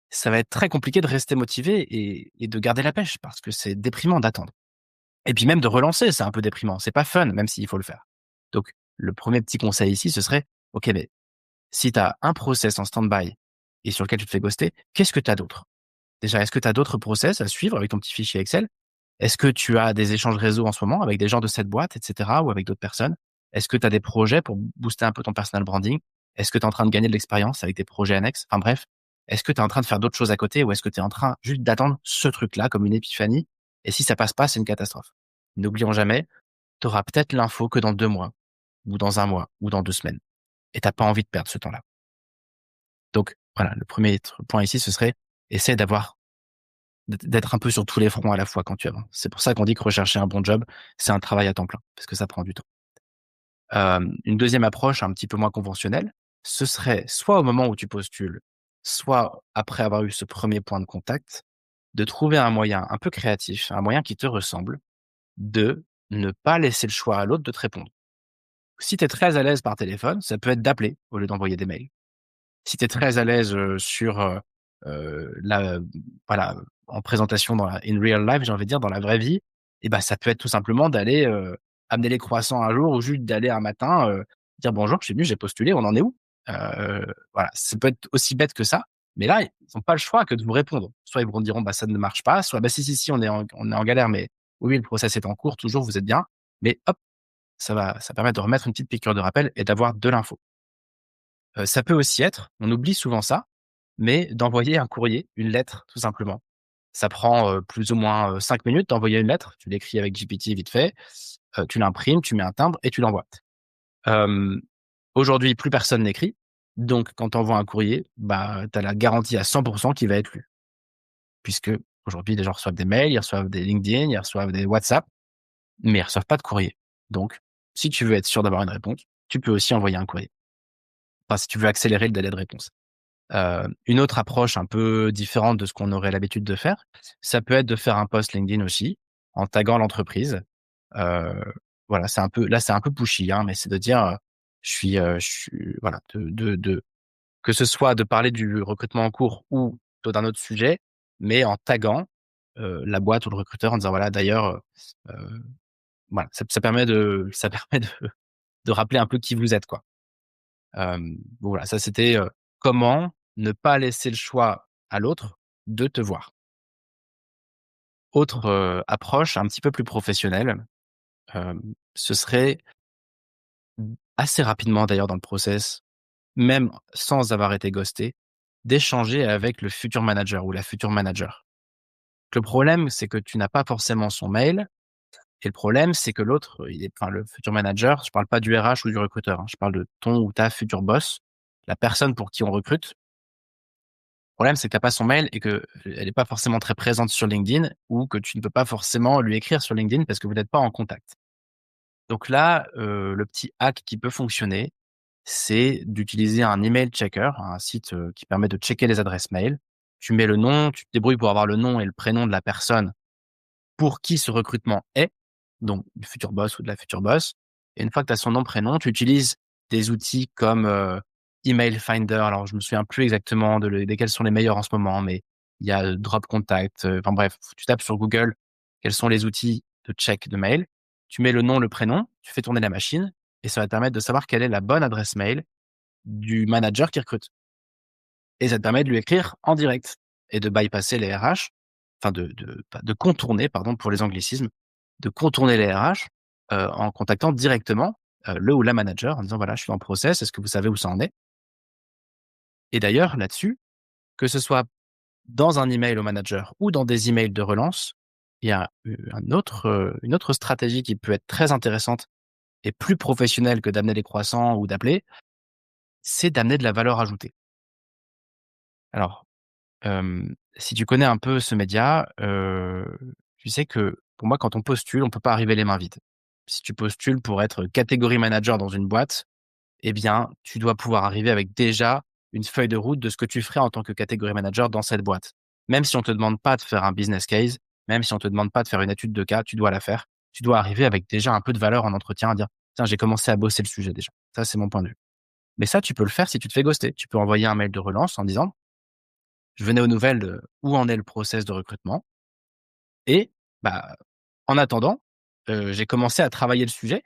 [SPEAKER 1] ça va être très compliqué de rester motivé et de garder la pêche parce que c'est déprimant d'attendre. Et puis même de relancer, c'est un peu déprimant. C'est pas fun, même s'il faut le faire. Donc, le premier petit conseil ici, ce serait: OK, mais si tu as un process en stand-by et sur lequel tu te fais ghoster, qu'est-ce que tu as d'autre? Déjà, est-ce que tu as d'autres process à suivre avec ton petit fichier Excel? Est-ce que tu as des échanges réseau en ce moment avec des gens de cette boîte, et cetera, ou avec d'autres personnes? Est-ce que tu as des projets pour booster un peu ton personal branding? Est-ce que tu es en train de gagner de l'expérience avec des projets annexes? Enfin bref, est-ce que tu es en train de faire d'autres choses à côté ou est-ce que tu es en train juste d'attendre ce truc-là comme une épiphanie? Et si ça passe pas, c'est une catastrophe. N'oublions jamais, tu auras peut-être l'info que dans 2 mois ou dans 1 mois ou dans 2 semaines, et tu pas envie de perdre ce temps-là. Donc voilà, le premier point ici, ce serait: essaie d'être un peu sur tous les fronts à la fois quand tu avances. C'est pour ça qu'on dit que rechercher un bon job, c'est un travail à temps plein, parce que ça prend du temps. Une deuxième approche un petit peu moins conventionnelle, ce serait soit au moment où tu postules, soit après avoir eu ce premier point de contact, de trouver un moyen un peu créatif, un moyen qui te ressemble, de ne pas laisser le choix à l'autre de te répondre. Si tu es très à l'aise par téléphone, ça peut être d'appeler au lieu d'envoyer des mails. Si tu es très à l'aise, sur, la voilà, en présentation dans la in real life, j'ai envie de dire, dans la vraie vie, et ça peut être tout simplement d'aller, amener les croissants un jour ou juste d'aller un matin, dire: «Bonjour, je suis venu, j'ai postulé, on en est où?» Voilà, ça peut être aussi bête que ça, mais là, ils ont pas le choix que de vous répondre. Soit ils vous diront: «Ça ne marche pas», soit: si, si, si, on est en galère, mais Oui, le process est en cours, toujours, vous êtes bien, mais hop, ça permet de remettre une petite piqûre de rappel et d'avoir de l'info. Ça peut aussi être, on oublie souvent ça, mais d'envoyer un courrier, une lettre, tout simplement. Ça prend, plus ou moins, 5 minutes d'envoyer une lettre. Tu l'écris avec GPT vite fait, tu l'imprimes, tu mets un timbre et tu l'envoies. Hem, Aujourd'hui, plus personne n'écrit, donc quand tu envoies un courrier, bah, tu as la garantie à 100 qu'il va être lu. Puisque aujourd'hui, les gens reçoivent des mails, ils reçoivent des LinkedIn, ils reçoivent des WhatsApp, mais ils reçoivent pas de courrier. Donc, si tu veux être sûr d'avoir une réponse, tu peux aussi envoyer un courrier. Enfin, si tu veux accélérer le délai de réponse. Une autre approche un peu différente de ce qu'on aurait l'habitude de faire, ça peut être de faire un post LinkedIn aussi, en taguant l'entreprise. Heu, voilà, c'est un peu pushy, hein, mais c'est de dire, je suis voilà, de que ce soit de parler du recrutement en cours ou d'un autre sujet, mais en taguant, la boîte ou le recruteur en disant: «Voilà, d'ailleurs, voilà». Ça permet de rappeler un peu qui vous êtes, quoi. Bon voilà, ça c'était, comment ne pas laisser le choix à l'autre de te voir. Autre, approche un petit peu plus professionnelle, ce serait assez rapidement d'ailleurs dans le process, même sans avoir été ghosté, d'échanger avec le futur manager ou la future manager. Le problème, c'est que tu n'as pas forcément son mail et le problème, c'est que l'autre, il est enfin le futur manager, je parle pas du RH ou du recruteur, hein, je parle de ton ou ta future boss, la personne pour qui on recrute. Le problème, c'est que tu as pas son mail et qu'elle est pas forcément très présente sur LinkedIn ou que tu ne peux pas forcément lui écrire sur LinkedIn parce que vous n'êtes pas en contact. Donc là, le petit hack qui peut fonctionner, c'est d'utiliser un email checker, un site, qui permet de checker les adresses mail. Tu mets le nom, tu te débrouilles pour avoir le nom et le prénom de la personne pour qui ce recrutement est, donc du futur boss ou de la future boss. Et une fois que tu as son nom, prénom, tu utilises des outils comme, Email Finder. Alors je me souviens plus exactement desquels sont les meilleurs en ce moment, mais il y a, Drop Contact, enfin bref, tu tapes sur Google quels sont les outils de check de mail. Tu mets le nom, le prénom, tu fais tourner la machine et ça va te permettre de savoir quelle est la bonne adresse mail du manager qui recrute. Et ça te permet de lui écrire en direct et de bypasser les RH, enfin de contourner, pardon pour les anglicismes, de contourner les RH, en contactant directement, le ou la manager en disant: «Voilà, je suis en process, est-ce que vous savez où ça en est?» Et d'ailleurs là-dessus, que ce soit dans un email au manager ou dans des emails de relance, il y a, une autre stratégie qui peut être très intéressante et plus professionnelle que d'amener les croissants ou d'appeler, c'est d'amener de la valeur ajoutée. Alors si tu connais un peu ce média, tu sais que pour moi, quand on postule, on peut pas arriver les mains vides. Si tu postules pour être catégorie manager dans une boîte, eh bien, tu dois pouvoir arriver avec déjà une feuille de route de ce que tu ferais en tant que catégorie manager dans cette boîte. Même si on te demande pas de faire un business case, même si on te demande pas de faire une étude de cas, tu dois la faire. Tu dois arriver avec déjà un peu de valeur en entretien à dire: «Tiens, j'ai commencé à bosser le sujet déjà». Ça, c'est mon point de vue. Mais ça, tu peux le faire si tu te fais ghoster. Tu peux envoyer un mail de relance en disant: je venais aux nouvelles de où en est le process de recrutement et bah, en attendant, j'ai commencé à travailler le sujet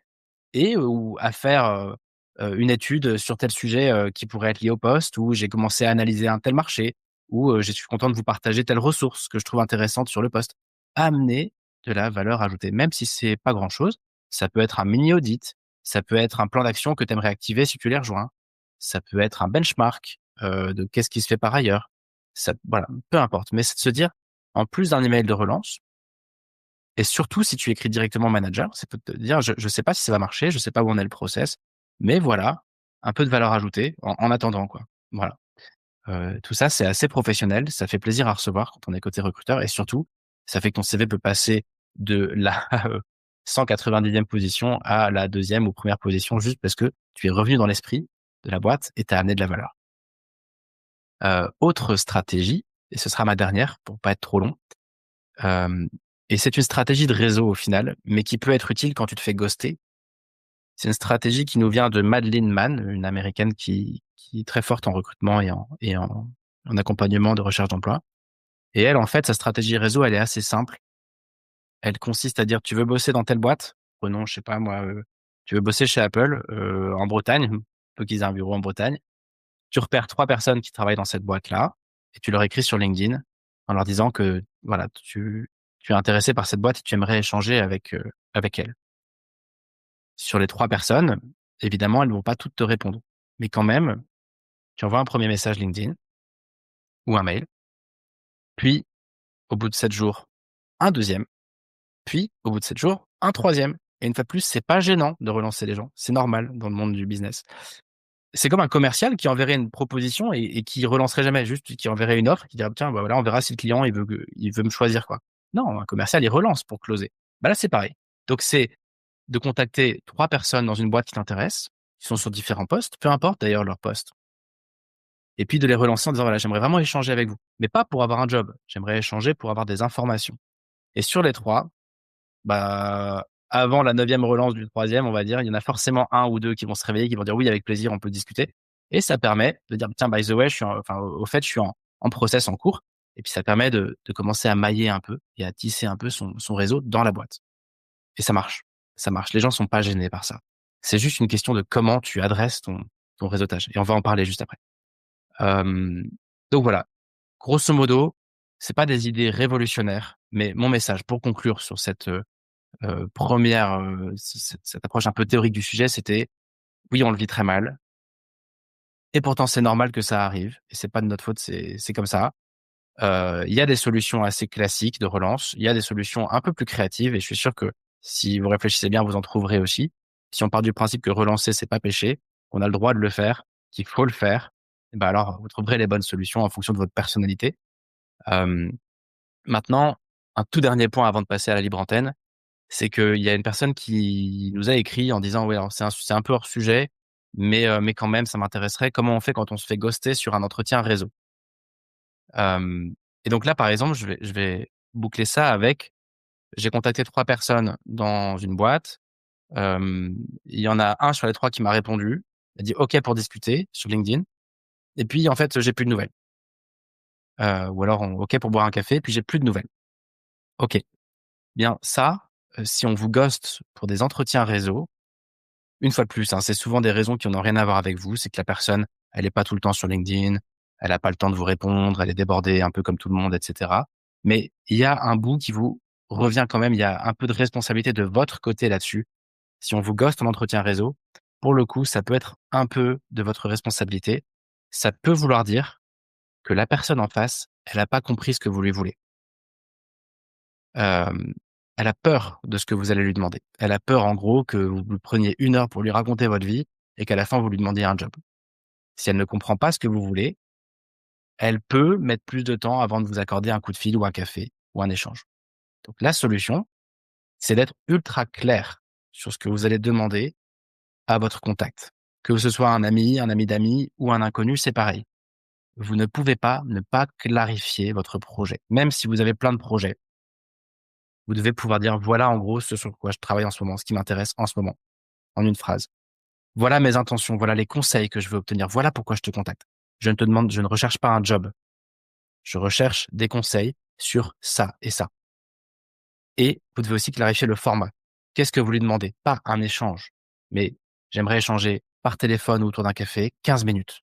[SPEAKER 1] et ou à faire, une étude sur tel sujet, qui pourrait être lié au poste ou j'ai commencé à analyser un tel marché ou, je suis content de vous partager telle ressource que je trouve intéressante sur le poste. Amener de la valeur ajoutée, même si c'est pas grand chose. Ça peut être un mini audit, ça peut être un plan d'action que tu aimerais activer si tu les rejoins. Ça peut être un benchmark, de qu'est-ce qui se fait par ailleurs. Ça voilà, peu importe, mais c'est de se dire, en plus d'un email de relance et surtout si tu écris directement au manager, c'est peut te dire: «Je sais pas si ça va marcher, je sais pas où en est le process, mais voilà, un peu de valeur ajoutée en attendant, quoi». Voilà. Tout ça, c'est assez professionnel, ça fait plaisir à recevoir quand on est côté recruteur et surtout, ça fait que ton CV peut passer de la, 190e position à la 2e ou première position juste parce que tu es revenu dans l'esprit de la boîte et tu as amené de la valeur. Autre stratégie et ce sera ma dernière pour pas être trop long, hem et c'est une stratégie de réseau au final, mais qui peut être utile quand tu te fais ghoster. C'est une stratégie qui nous vient de Madeline Mann, une américaine qui est très forte en recrutement et en accompagnement de recherche d'emploi et elle, en fait, sa stratégie réseau, elle est assez simple. Elle consiste à dire: «Tu veux bosser dans telle boîte?» Prenons, je sais pas moi, tu veux bosser chez Apple, en Bretagne, peu qu'ils aient un bureau en Bretagne. Tu repères 3 personnes qui travaillent dans cette boîte-là et tu leur écris sur LinkedIn en leur disant que voilà, tu es intéressé par cette boîte et tu aimerais échanger avec elle. Sur les 3 personnes, évidemment, elles ne vont pas toutes te répondre. Mais quand même, tu envoies un premier message LinkedIn ou un mail, puis au bout de 7 jours, un deuxième, puis au bout de 7 jours, un troisième. Et une fois de plus, c'est pas gênant de relancer les gens. C'est normal dans le monde du business. C'est comme un commercial qui enverrait une proposition et qui relancerait jamais, juste qui enverrait une offre, qui dirait: «Tiens, bah, voilà, on verra si le client il veut me choisir, quoi». Non, un commercial, il relance pour closer. Bah, là, c'est pareil. Donc c'est de contacter 3 personnes dans une boîte qui t'intéresse, qui sont sur différents postes, peu importe d'ailleurs leur poste, et puis de les relancer en disant: «Voilà, j'aimerais vraiment échanger avec vous», mais pas pour avoir un job. J'aimerais échanger pour avoir des informations. Et sur les 3, bah, avant la 9e relance du troisième, on va dire, il y en a forcément un ou 2 qui vont se réveiller, qui vont dire: «Oui, avec plaisir, on peut discuter», et ça permet de dire: «Tiens, by the way, je suis au fait, je suis en process en cours», et puis ça permet de commencer à mailler un peu et à tisser un peu son réseau dans la boîte, et ça marche. Ça marche. Les gens sont pas gênés par ça. C'est juste une question de comment tu adresses ton réseautage, et on va en parler juste après. Hem, donc voilà, grosso modo, c'est pas des idées révolutionnaires, mais mon message pour conclure sur cette, 1re, cette approche un peu théorique du sujet, c'était: oui, on le vit très mal, et pourtant c'est normal que ça arrive et c'est pas de notre faute, c'est comme ça. Il y a des solutions assez classiques de relance, il y a des solutions un peu plus créatives, et je suis sûr que si vous réfléchissez bien, vous en trouverez aussi. Si on part du principe que relancer, c'est pas péché, qu'on a le droit de le faire, qu'il faut le faire, et bah, alors vous trouverez les bonnes solutions en fonction de votre personnalité. Hem, Maintenant, un tout dernier point avant de passer à la libre antenne, c'est qu'il y a une personne qui nous a écrit en disant: «Oui, alors c'est un peu hors sujet, mais quand même, ça m'intéresserait. Comment on fait quand on se fait ghoster sur un entretien réseau?» Hem Et donc là, par exemple, je vais boucler ça avec: j'ai contacté 3 personnes dans une boîte. Il y en a un sur les 3 qui m'a répondu. Il a dit: «OK» pour discuter sur LinkedIn, et puis en fait, j'ai plus de nouvelles. Ou alors OK pour boire un café, puis j'ai plus de nouvelles. OK. Bien ça, si on vous ghost pour des entretiens réseau, une fois de plus, hein, c'est souvent des raisons qui n'ont rien à voir avec vous. C'est que la personne, elle est pas tout le temps sur LinkedIn, elle a pas le temps de vous répondre, elle est débordée un peu comme tout le monde, et cetera. Mais il y a un bout qui vous revient quand même, il y a un peu de responsabilité de votre côté là-dessus. Si on vous ghost en entretien réseau, pour le coup, ça peut être un peu de votre responsabilité. Ça peut vouloir dire que la personne en face, elle a pas compris ce que vous lui voulez. Hem, Elle a peur de ce que vous allez lui demander. Elle a peur, en gros, que vous preniez 1 heure pour lui raconter votre vie et qu'à la fin, vous lui demandiez un job. Si elle ne comprend pas ce que vous voulez, elle peut mettre plus de temps avant de vous accorder un coup de fil ou un café ou un échange. Donc la solution, c'est d'être ultra clair sur ce que vous allez demander à votre contact. Que ce soit un ami d'amis ou un inconnu, c'est pareil. Vous ne pouvez pas ne pas clarifier votre projet. Même si vous avez plein de projets, vous devez pouvoir dire: «Voilà, en gros, ce sur quoi je travaille en ce moment, ce qui m'intéresse en ce moment», en une phrase. «Voilà mes intentions, voilà les conseils que je veux obtenir, voilà pourquoi je te contacte. Je ne recherche pas un job, je recherche des conseils sur ça et ça», et vous devez aussi clarifier le format. Qu'est-ce que vous lui demandez? Pas un échange, mais: «J'aimerais échanger par téléphone ou autour d'un café 15 minutes».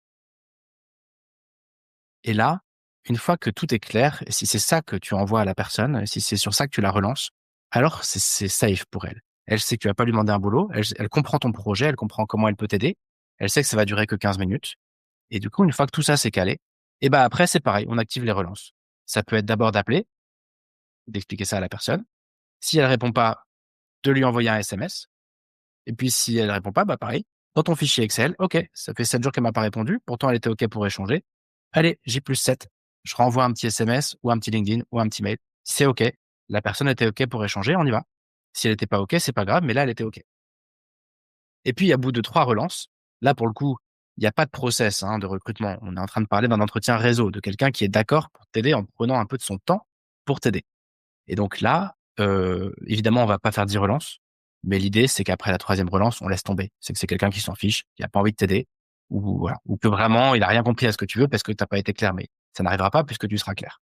[SPEAKER 1] Et là, une fois que tout est clair, et si c'est ça que tu envoies à la personne, si c'est sur ça que tu la relances, alors c'est safe pour elle. Elle sait que tu vas pas lui demander un boulot, elle comprend ton projet, elle comprend comment elle peut t'aider, elle sait que ça va durer que 15 minutes, et du coup, une fois que tout ça c'est calé, et ben après c'est pareil, on active les relances. Ça peut être d'abord d'appeler, d'expliquer ça à la personne. Si elle répond pas, de lui envoyer un SMS, et puis si elle répond pas, bah pareil, dans ton fichier Excel: «OK, ça fait 7 jours qu'elle m'a pas répondu, pourtant elle était OK pour échanger. Allez, J+7, je renvoie un petit SMS ou un petit LinkedIn ou un petit mail. Si c'est OK, la personne était OK pour échanger, on y va. Si elle était pas OK, c'est pas grave, mais là, elle était OK». Et puis, à bout de 3 relances, là, pour le coup, il y a pas de process, hein, de recrutement. On est en train de parler d'un entretien réseau, de quelqu'un qui est d'accord pour t'aider en prenant un peu de son temps pour t'aider. Et donc là, évidemment, on va pas faire 10 relances, mais l'idée, c'est qu'après la 3e relance, on laisse tomber. C'est que c'est quelqu'un qui s'en fiche, qui a pas envie de t'aider, ou voilà, ou que vraiment il a rien compris à ce que tu veux parce que tu as pas été clair, mais ça n'arrivera pas puisque tu seras clair.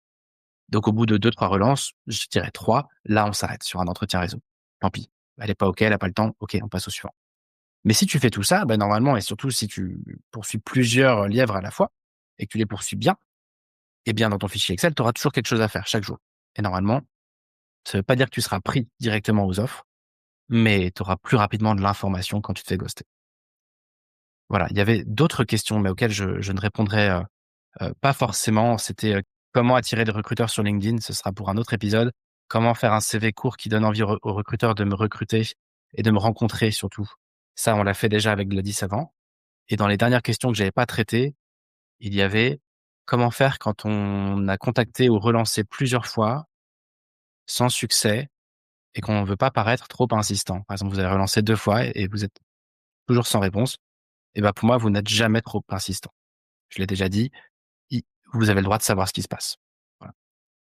[SPEAKER 1] Donc au bout de 2-3 relances, je dirais 3, là, on s'arrête sur un entretien réseau. Tant pis, elle est pas OK, elle a pas le temps, OK, on passe au suivant. Mais si tu fais tout ça, bah, normalement, et surtout si tu poursuis plusieurs lièvres à la fois et que tu les poursuis bien, eh bien, dans ton fichier Excel, tu auras toujours quelque chose à faire chaque jour. Et normalement, Ça veut pas dire que tu seras pris directement aux offres, mais tu auras plus rapidement de l'information quand tu te fais ghoster. Voilà, il y avait d'autres questions, mais auxquelles je ne répondrai, pas forcément. C'était, comment attirer des recruteurs sur LinkedIn? Ce sera pour un autre épisode. Comment faire un CV court qui donne envie aux recruteurs de me recruter et de me rencontrer surtout? Ça, on l'a fait déjà avec Gladys avant. Et dans les dernières questions que j'avais pas traitées, il y avait: comment faire quand on a contacté ou relancé plusieurs fois sans succès et qu'on ne veut pas paraître trop insistant? Par exemple, vous avez relancé 2 fois et vous êtes toujours sans réponse. Et ben, pour moi, vous n'êtes jamais trop insistant. Je l'ai déjà dit, i vous avez le droit de savoir ce qui se passe. Voilà.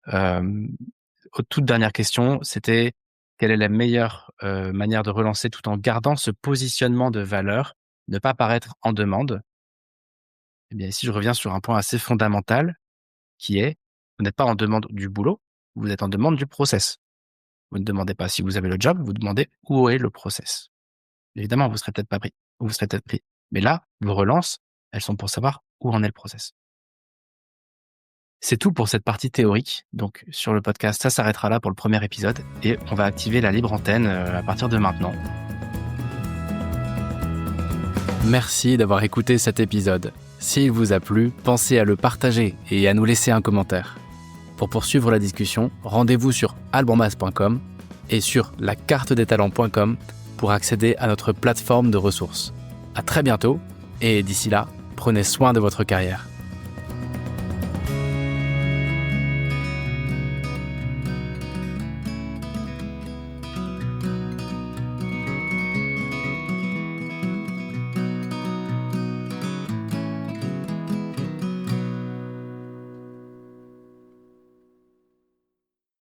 [SPEAKER 1] Hem, Toute dernière question, c'était: quelle est la meilleure, manière de relancer tout en gardant ce positionnement de valeur, ne pas paraître en demande? Eh bien, ici, je reviens sur un point assez fondamental qui est: vous n'êtes pas en demande du boulot, vous êtes en demande du process. Vous ne demandez pas si vous avez le job, vous demandez où est le process. Évidemment, vous serez peut-être pas pris, ou vous serez peut-être pris. Mais là, vos relances, elles sont pour savoir où en est le process. C'est tout pour cette partie théorique. Donc, sur le podcast, ça s'arrêtera là pour le premier épisode et on va activer la libre antenne à partir de maintenant. Merci d'avoir écouté cet épisode. S'il vous a plu, pensez à le partager et à nous laisser un commentaire. Pour poursuivre la discussion, rendez-vous sur albonmas.com et sur lacartedestalents.com pour accéder à notre plateforme de ressources. À très bientôt et d'ici là, prenez soin de votre carrière.